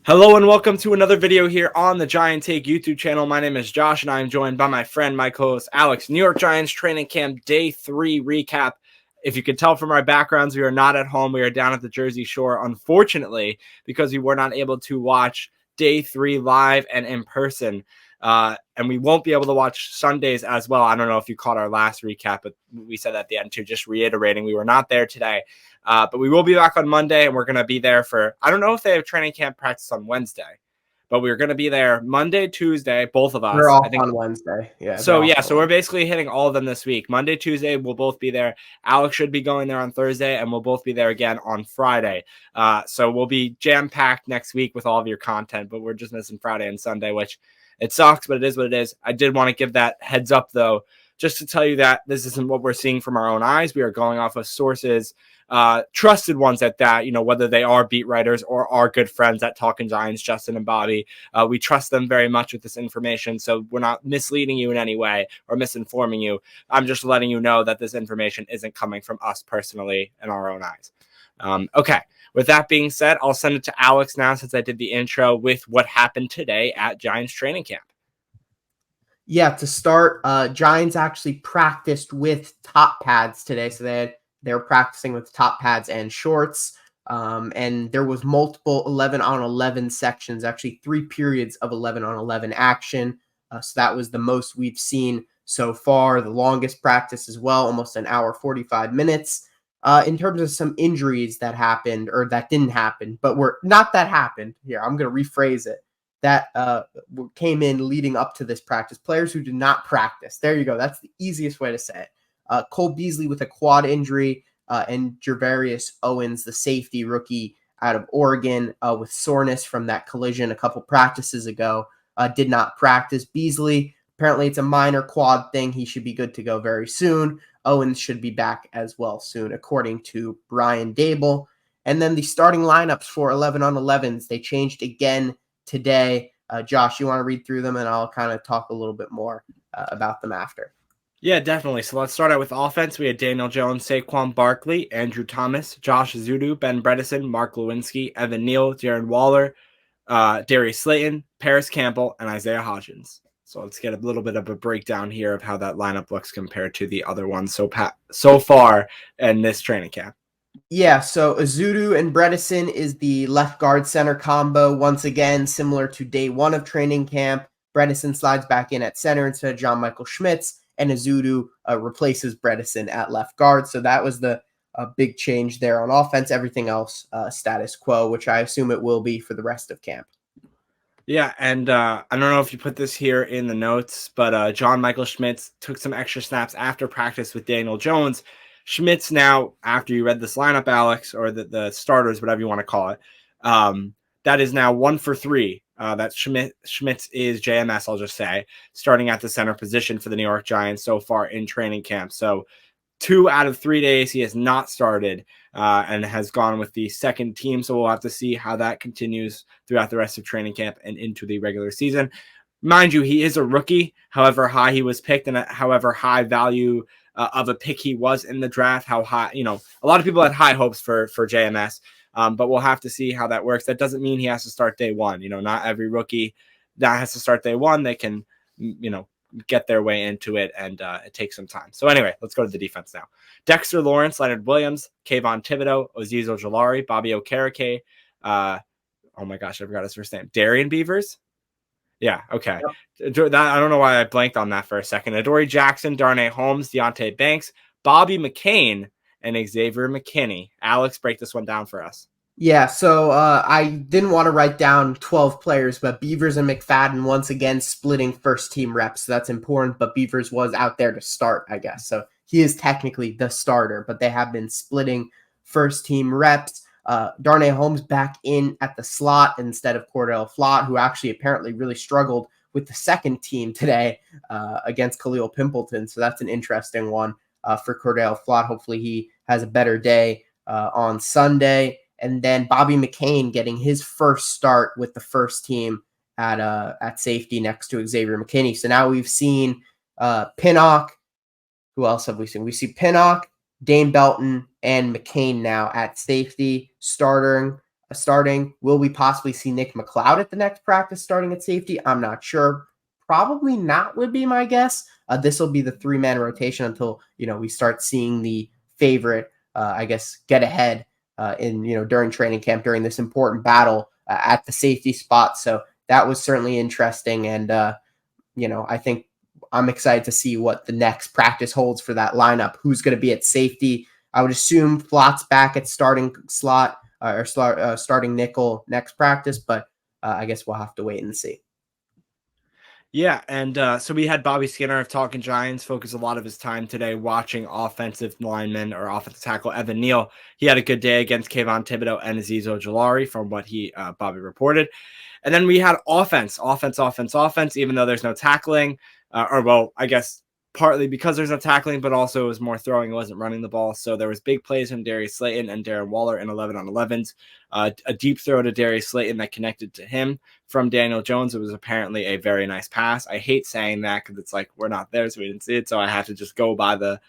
Hello and welcome to another video here on the Giant Take YouTube channel. My name is Josh and I am joined by my friend, my co-host Alex. New York Giants training camp day 3 recap. If you can tell from our backgrounds, we are not at home. We are down at the Jersey Shore, unfortunately, because we were not able to watch day 3 live and in person. And we won't be able to watch Sundays as well. I don't know if you caught our last recap, but we said at the end too, just reiterating, we were not there today. But we will be back on Monday, and we're going to be there for, I don't know if they have training camp practice on Wednesday, but we're going to be there Monday, Tuesday, both of us. We're off I think on Wednesday. so. Yeah, so we're basically hitting all of them this week. Monday, Tuesday, we'll both be there. Alex should be going there on Thursday, and we'll both be there again on Friday. So we'll be jam-packed next week with all of your content, but we're just missing Friday and Sunday, which it sucks, but it is what it is. I did want to give that heads up, though, just to tell you that this isn't what we're seeing from our own eyes. We are going off of sources, trusted ones at that, whether they are beat writers or our good friends at Talking Giants, Justin and Bobby. We trust them very much with this information, so we're not misleading you in any way or misinforming you. I'm just letting you know that this information isn't coming from us personally in our own eyes. Okay, with that being said, I'll send it to Alex now since I did the intro with what happened today at Giants training camp. Yeah, to start, Giants actually practiced with top pads today. So they were practicing with top pads and shorts. And there was multiple 11-on-11 sections, actually 3 periods of 11-on-11 action. So that was the most we've seen so far, the longest practice as well, almost an hour, 45 minutes. In terms of some injuries that happened or that didn't happen, but were not that happened. Here, I'm going to rephrase it. That came in leading up to this practice. Players who did not practice. There you go. That's the easiest way to say it. Cole Beasley with a quad injury and Jervarius Owens, the safety rookie out of Oregon with soreness from that collision a couple practices ago, did not practice. Beasley, apparently it's a minor quad thing. He should be good to go very soon. Owens should be back as well soon, according to Brian Dable. And then the starting lineups for 11-on-11s, they changed again today. Josh, you want to read through them and I'll kind of talk a little bit more about them after. Yeah, definitely. So let's start out with offense. We had Daniel Jones, Saquon Barkley, Andrew Thomas, Josh Zudu, Ben Bredesen, Mark Lewinsky, Evan Neal, Darren Waller, Darius Slayton, Paris Campbell, and Isaiah Hodgins. So let's get a little bit of a breakdown here of how that lineup looks compared to the other ones so far in this training camp. Yeah, so Azudu and Bredesen is the left guard center combo. Once again, similar to day 1 of training camp. Bredesen slides back in at center instead of John Michael Schmitz, and Azudu replaces Bredesen at left guard. So that was the big change there on offense. Everything else status quo, which I assume it will be for the rest of camp. Yeah, and I don't know if you put this here in the notes, but John Michael Schmitz took some extra snaps after practice with Daniel Jones. Schmitz now, after you read this lineup, Alex, or the starters, whatever you want to call it, that is now 1 for 3. That Schmitz is JMS, I'll just say, starting at the center position for the New York Giants so far in training camp. So 2 out of 3 days he has not started and has gone with the second team. So we'll have to see how that continues throughout the rest of training camp and into the regular season. Mind you, he is a rookie, however high he was picked and however high value of a pick he was in the draft, how high, a lot of people had high hopes for JMS, but we'll have to see how that works. That doesn't mean he has to start day 1. Not every rookie that has to start day 1. They can, get their way into it, and it takes some time. So anyway, let's go to the defense now. Dexter Lawrence, Leonard Williams, Kayvon Thibodeau, Azeez Ojulari, Bobby Okereke, oh my gosh, I forgot his first name, Darian Beavers. Yeah, okay. Yep. I don't know why I blanked on that for a second. Adoree Jackson, Darnay Holmes, Deonte Banks, Bobby McCain, and Xavier McKinney. Alex, break this one down for us. Yeah, so I didn't want to write down 12 players, but Beavers and McFadden once again splitting first team reps. So that's important, but Beavers was out there to start, I guess. So he is technically the starter, but they have been splitting first team reps. Darnay Holmes back in at the slot instead of Cordell Flott, who actually apparently really struggled with the second team today against Khalil Pimpleton. So that's an interesting one for Cordell Flott. Hopefully he has a better day on Sunday. And then Bobby McCain getting his first start with the first team at safety next to Xavier McKinney. So now we've seen Pinnock. Who else have we seen? We see Pinnock, Dane Belton, and McCain now at safety starting. starting. Will we possibly see Nick McLeod at the next practice starting at safety? I'm not sure. Probably not would be my guess. This will be the 3-man rotation until we start seeing the favorite, I guess, get ahead in during training camp during this important battle at the safety spot. So that was certainly interesting, and I think I'm excited to see what the next practice holds for that lineup. Who's going to be at safety? I would assume Flott's back at starting slot or starting nickel next practice, but I guess we'll have to wait and see. Yeah, and so we had Bobby Skinner of Talking Giants focus a lot of his time today watching offensive lineman or offensive tackle Evan Neal. He had a good day against Kayvon Thibodeau and Azeez Ojulari from what Bobby reported. And then we had offense, even though there's no tackling, I guess partly because there's no tackling, but also it was more throwing. It wasn't running the ball. So there was big plays from Darius Slayton and Darren Waller in 11-on-11s. A deep throw to Darius Slayton that connected to him from Daniel Jones. It was apparently a very nice pass. I hate saying that because it's like we're not there, so we didn't see it. So I have to just go by the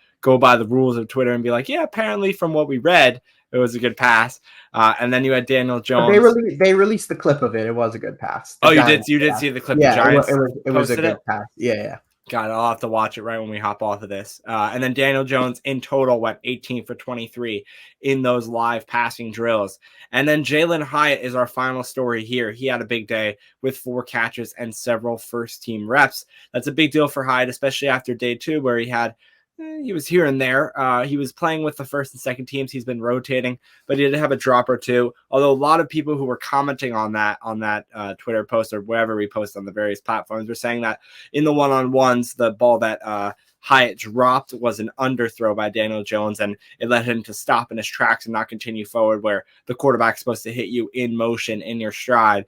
rules of Twitter and be like, yeah, apparently from what we read, it was a good pass. And then you had Daniel Jones. They released the clip of it. It was a good pass. You did see the clip. Yeah, the Giants it was a good pass. Yeah. God, I'll have to watch it right when we hop off of this. And then Daniel Jones in total went 18 for 23 in those live passing drills. And then Jalen Hyatt is our final story here. He had a big day with 4 catches and several first-team reps. That's a big deal for Hyatt, especially after day 2 where he was here and there. He was playing with the first and second teams. He's been rotating, but he did have a drop or two. Although a lot of people who were commenting on that Twitter post or wherever we post on the various platforms were saying that in the one-on-ones, the ball that Hyatt dropped was an underthrow by Daniel Jones, and it led him to stop in his tracks and not continue forward where the quarterback's supposed to hit you in motion in your stride.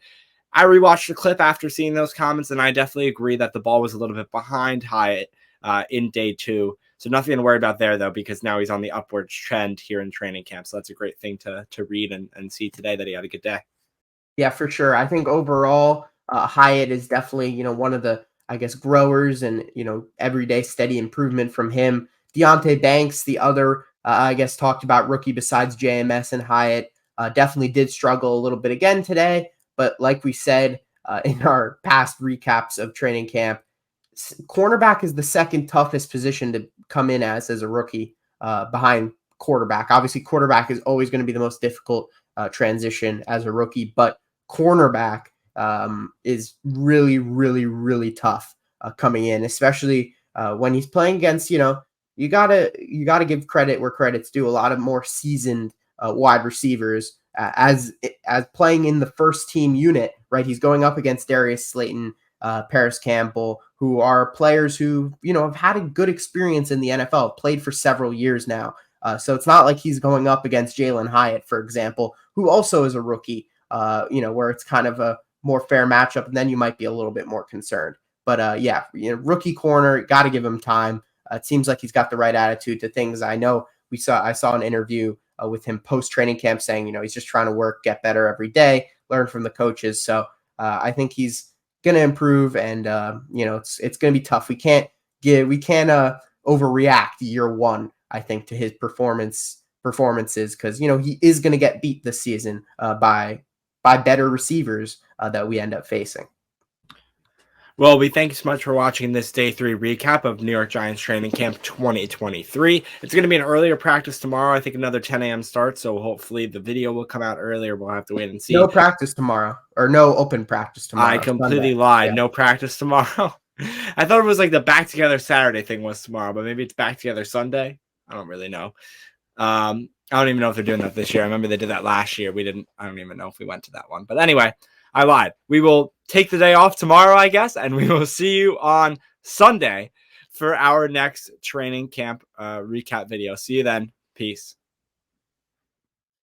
I rewatched the clip after seeing those comments, and I definitely agree that the ball was a little bit behind Hyatt in day 2. So nothing to worry about there, though, because now he's on the upward trend here in training camp. So that's a great thing to read and see today that he had a good day. Yeah, for sure. I think overall, Hyatt is definitely, one of the, I guess, growers and, everyday steady improvement from him. Deonte Banks, the other, I guess, talked about rookie besides JMS and Hyatt, definitely did struggle a little bit again today. But like we said in our past recaps of training camp, cornerback is the second toughest position to come in as a rookie behind quarterback. Obviously, quarterback is always going to be the most difficult transition as a rookie, but cornerback is really, really, really tough coming in, especially when he's playing against, you gotta give credit where credit's due. A lot of more seasoned wide receivers as playing in the first team unit, right? He's going up against Darius Slayton, Paris Campbell, who are players who, have had a good experience in the NFL, played for several years now. So it's not like he's going up against Jalen Hyatt, for example, who also is a rookie, where it's kind of a more fair matchup, and then you might be a little bit more concerned. But rookie corner, got to give him time. It seems like he's got the right attitude to things. I saw an interview with him post-training camp saying, he's just trying to work, get better every day, learn from the coaches. So I think he's going to improve, and it's going to be tough. We can't overreact year 1, I think, to his performances, because he is going to get beat this season by better receivers that we end up facing. Well, we thank you so much for watching this day 3 recap of New York Giants training camp 2023. It's going to be an earlier practice tomorrow. I think another 10 a.m. start, so hopefully the video will come out earlier. We'll have to wait and see. No practice tomorrow, or no open practice tomorrow. I completely lied. Yeah. No practice tomorrow. I thought it was like the Back Together Saturday thing was tomorrow, but maybe it's Back Together Sunday. I don't really know. I don't even know if they're doing that this year. I remember they did that last year. I don't even know if we went to that one. But anyway, I lied. We will take the day off tomorrow, I guess, and we will see you on Sunday for our next training camp recap video. See you then. Peace.